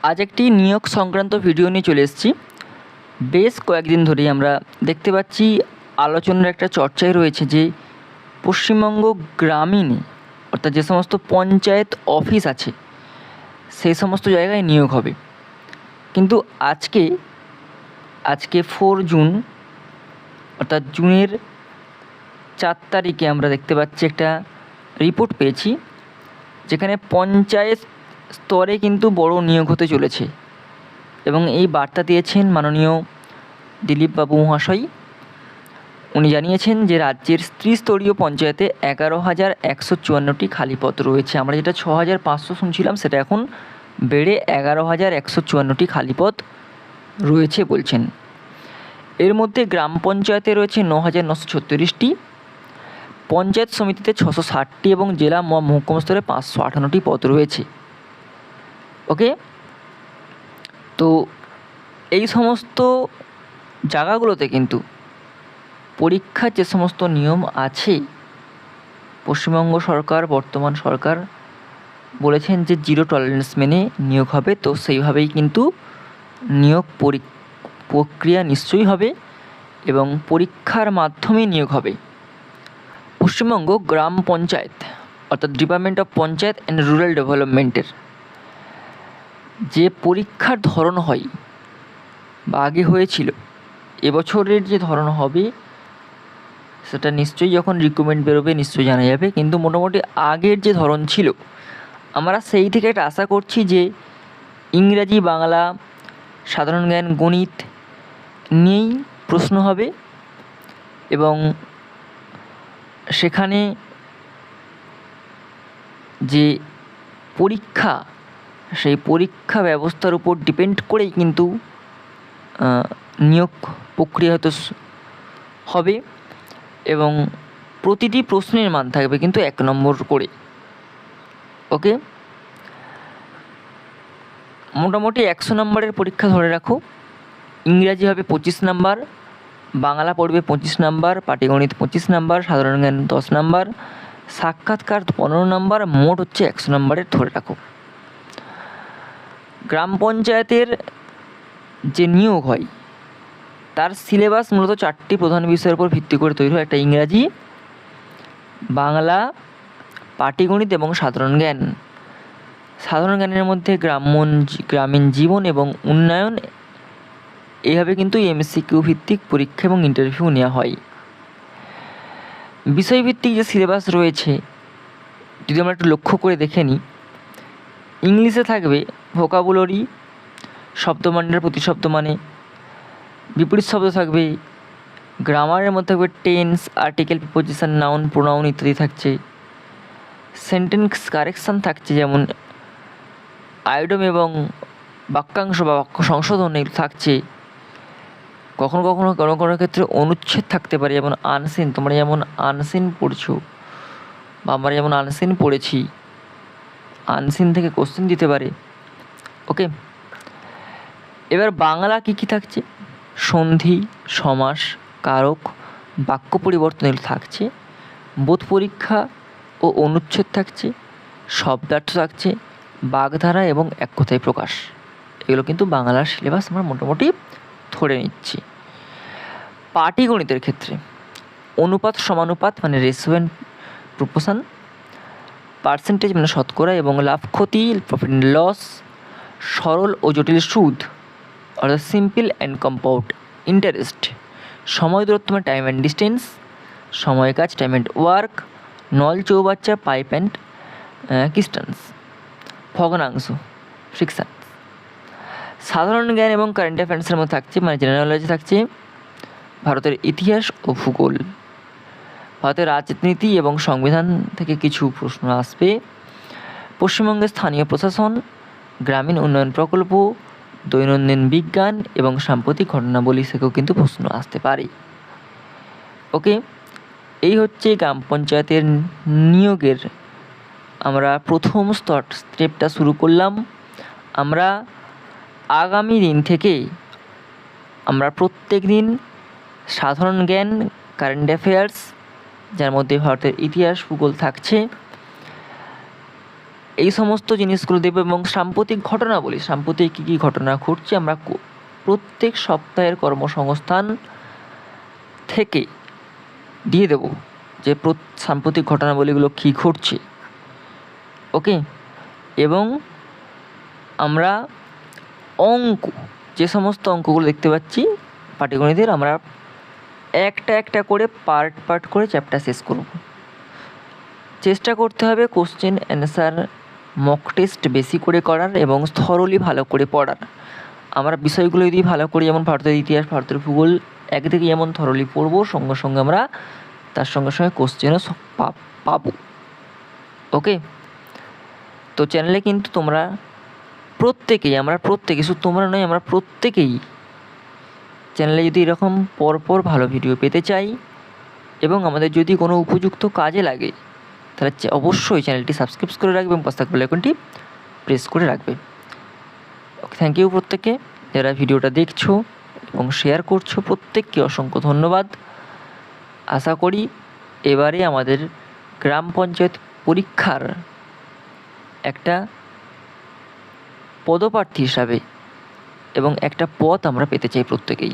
আজ একটি নিয়োগ সংক্রান্ত ভিডিও নিয়ে চলে এসেছি। বেশ কয়েকদিন ধরেই আমরা দেখতে পাচ্ছি আলোচনার একটা চর্চায় রয়েছে যে পশ্চিমবঙ্গ গ্রামীণে অর্থাৎ যে সমস্ত পঞ্চায়েত অফিস আছে সেই সমস্ত জায়গায় নিয়োগ হবে। কিন্তু আজকে 4 জুন অর্থাৎ জুনের 4 তারিখে আমরা দেখতে পাচ্ছি একটা রিপোর্ট পেয়েছি যেখানে পঞ্চায়েত স্তরে কিন্তু বড় নিয়োগ হতে চলেছে এবং এই বার্তা দিয়েছেন মাননীয় দিলীপবাবু মহাশয়। উনি জানিয়েছেন যে রাজ্যের ত্রিস্তরীয় পঞ্চায়েতে 11,154টি খালি পদ রয়েছে। আমরা যেটা 6,500 শুনছিলাম সেটা এখন বেড়ে 11,154টি খালি পদ রয়েছে বলছেন। এর মধ্যে গ্রাম পঞ্চায়েতে রয়েছে 9,936টি, পঞ্চায়েত সমিতিতে 660টি এবং জেলা মহকুমা স্তরে 558টি পদ রয়েছে। ওকে, তো এই সমস্ত জায়গাগুলোতে কিন্তু পরীক্ষার যে সমস্ত নিয়ম আছে পশ্চিমবঙ্গ সরকার, বর্তমান সরকার বলেছেন যে 0 টলারেন্স মেনে নিয়োগ হবে। তো সেইভাবেই কিন্তু নিয়োগ প্রক্রিয়া নিশ্চয়ই হবে এবং পরীক্ষার মাধ্যমে নিয়োগ হবে। পশ্চিমবঙ্গ গ্রাম পঞ্চায়েত অর্থাৎ department of panchayat and rural ডেভেলপমেন্টের যে পরীক্ষার ধরন হয় বা আগে হয়েছিল, এবছরের যে ধরন হবে সেটা নিশ্চয়ই যখন রিক্রুটমেন্ট বেরোবে নিশ্চয়ই জানা যাবে। কিন্তু মোটামুটি আগের যে ধরন ছিল আমরা সেই থেকে একটা আশা করছি যে ইংরাজি, বাংলা, সাধারণ জ্ঞান, গণিত নিয়েই প্রশ্ন হবে এবং সেখানে যে পরীক্ষা সেই পরীক্ষা ব্যবস্থার উপর ডিপেন্ড করেই কিন্তু নিয়োগ প্রক্রিয়া হয়তো হবে এবং প্রতিটি প্রশ্নের মান থাকবে কিন্তু 1 নম্বর করে। ওকে, মোটামুটি 100 নম্বরের পরীক্ষা ধরে রাখো। ইংরাজি হবে 25 নাম্বার, বাংলা পড়বে 25 নাম্বার, পাটিগণিত 25 নাম্বার, সাধারণ জ্ঞান 10 নাম্বার, সাক্ষাৎকার 15 নাম্বার, মোট হচ্ছে 100 নম্বরের ধরে রাখো। গ্রাম পঞ্চায়েতের যে নিয়োগ হয় তার সিলেবাস মূলত 4টি প্রধান বিষয়ের উপর ভিত্তি করে তৈরি হয়। একটা ইংরাজি, বাংলা, পাটিগণিত এবং সাধারণ জ্ঞান। সাধারণ জ্ঞানের মধ্যে গ্রামীণ জীবন এবং উন্নয়ন, এইভাবে কিন্তু এমসিকিউ ভিত্তিক পরীক্ষা এবং ইন্টারভিউ নেওয়া হয়। বিষয়ভিত্তিক যে সিলেবাস রয়েছে যদি আমরা একটু লক্ষ্য করে দেখে নিই, ইংলিশে থাকবে ভোকাবুলারি, শব্দমানের প্রতিশব্দ মানে, বিপরীত শব্দ থাকবে, গ্রামারের মধ্যে থাকবে tense, article, preposition, noun, pronoun ইত্যাদি থাকছে। সেন্টেন্স কারেকশান থাকছে, যেমন আইডম এবং বাক্যাংশ বা বাক্য সংশোধন এগুলো থাকছে। কখনো কোনো ক্ষেত্রে অনুচ্ছেদ থাকতে পারে, যেমন আনসিন, তোমরা যেমন আনসিন পড়ছো বা আমরা যেমন আনসিন পড়েছি, আনসিন থেকে কোশ্চেন দিতে পারে। ওকে, এবার বাংলা কী থাকছে, সন্ধি, সমাস, কারক, বাক্য পরিবর্তন এগুলো থাকছে। বোধ পরীক্ষা ও অনুচ্ছেদ থাকছে, শব্দার্থ থাকছে, বাগধারা এবং এক কথায় প্রকাশ। এগুলো কিন্তু বাংলার সিলেবাস আমরা মোটামুটি ধরে নিচ্ছি। পাটিগণিতের ক্ষেত্রে অনুপাত সমানুপাত মানে রেশিও অ্যান্ড প্রপোর্শন, পার্সেন্টেজ মানে শতকরা এবং লাভ ক্ষতি প্রফিট অ্যান্ড লস, সরল ও জটিল সুদ অর্থাৎ সিম্পল অ্যান্ড কম্পাউন্ড ইন্টারেস্ট, সময় দূরত্ব মানে টাইম অ্যান্ড ডিস্টেন্স, সময় কাজ টাইম অ্যান্ড ওয়ার্ক, নল চৌবাচ্চা পাইপ অ্যান্ড ডিস্টেন্স, ভগ্নাংশ ফ্রিকশন। সাধারণ জ্ঞান এবং কারেন্ট অ্যাফেয়ার্সের মধ্যে থাকছে মানে জেনারেল নলেজ থাকছে ভারতের ইতিহাস ও ভূগোল, ভারতের রাজনীতি এবং সংবিধান থেকে কিছু প্রশ্ন আসবে, পশ্চিমবঙ্গের স্থানীয় প্রশাসন, গ্রামীণ উন্নয়ন প্রকল্প, দৈনন্দিন বিজ্ঞান এবং সাম্প্রতিক ঘটনাবলী থেকেও কিন্তু প্রশ্ন আসতে পারে। ওকে, এই হচ্ছে গ্রাম পঞ্চায়েতের নিয়োগের আমরা প্রথম স্টেপটা শুরু করলাম। আমরা আগামী দিন থেকে আমরা প্রত্যেক দিন সাধারণ জ্ঞান, কারেন্ট অ্যাফেয়ার্স যার মধ্যে ভারতের ইতিহাস ভূগোল থাকছে, এই সমস্ত জিনিসগুলো দেবো এবং সাম্প্রতিক ঘটনাবলী, সাম্প্রতিক কী কী ঘটনা ঘটছে আমরা প্রত্যেক সপ্তাহের কর্মসংস্থান থেকে দিয়ে দেবো যে সাম্প্রতিক ঘটনাবলীগুলো কী ঘটছে। ওকে, এবং আমরা অঙ্ক, যে সমস্ত অঙ্কগুলো দেখতে পাচ্ছি পাটিগণিতের, আমরা একটা একটা করে পার্ট করে চ্যাপ্টার শেষ করব। চেষ্টা করতে হবে কোশ্চেন অ্যান্সার মক টেস্ট বেশি করে করার এবং থরলি ভালো করে পড়ার। আমরা বিষয়গুলো যদি ভালো করি, যেমন ভারতের ইতিহাস, ভারতের ভূগোল একদিকে যেমন থরলি পড়বো, সঙ্গে সঙ্গে আমরা তার সঙ্গে সঙ্গে কোশ্চেনও পাবো। ওকে, তো চ্যানেলে কিন্তু তোমরা প্রত্যেকেই, আমরা প্রত্যেকে, শুধু তোমরা নয়, আমরা প্রত্যেকেই চ্যানেলে যদি এরকম পরপর ভালো ভিডিও পেতে চাই এবং আমাদের যদি কোনো উপযুক্ত কাজে লাগে, তাহলে অবশ্যই চ্যানেলটি সাবস্ক্রাইব করে রাখবে এবং পাশে থাকা বেল আইকনটি প্রেস করে রাখবে। ওকে, থ্যাংক ইউ প্রত্যেককে যারা ভিডিওটা দেখছো এবং শেয়ার করছো, প্রত্যেককে অসংখ্য ধন্যবাদ। আশা করি এবারে আমাদের গ্রাম পঞ্চায়েত পরীক্ষার একটা পদপ্রার্থী হিসাবে এবং একটা পথ আমরা পেতে চাই প্রত্যেকেই।